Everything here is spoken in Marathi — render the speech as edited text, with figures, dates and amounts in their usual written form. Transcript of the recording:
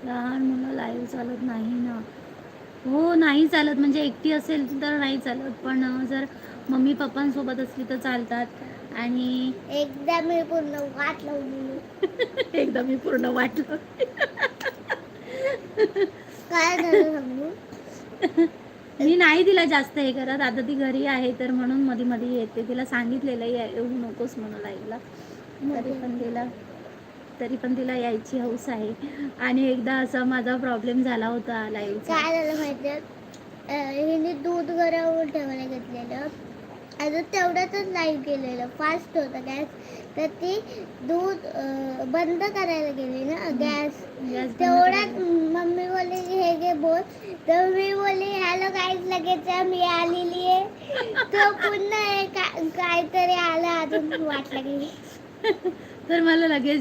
लहान मुलं लाईव्ह चालत नाही ना. हो नाही चालत, म्हणजे एकटी असेल तर नाही चालत, पण जर मम्मी पप्पांसोबत असली तर चालतात. आणि एकदा मी पूर्ण वाट लावली. एकदा मी पूर्ण वाट लावली. काय झालं सांगू? मी नाही तिला जास्त हे करत, आता ती घरी आहे तर म्हणून मध्ये मध्ये येते. तिला सांगितलेलं येऊ नकोस म्हणून लाईव्हला, तरी पण तिला यायची हौस आहे. आणि एकदा असा माझा प्रॉब्लेम झाला होता लाईव्हचा. काय झालं माहितीये, हिने दूध गरम ठेवायला घेतलेलं, अजून तेवढ्यातच लाईव्ह केलेलं, फास्ट होता गॅस, तर ती दूध बंद करायला गेली ना गॅस, तेवढ्यात मम्मी बोलली हे घे बोल, तर मी बोलली हॅलो गाईज लगेच मी आलेली आहे, तो पुन्हा काहीतरी आलं अजून वाट लागली. तर मला लगेच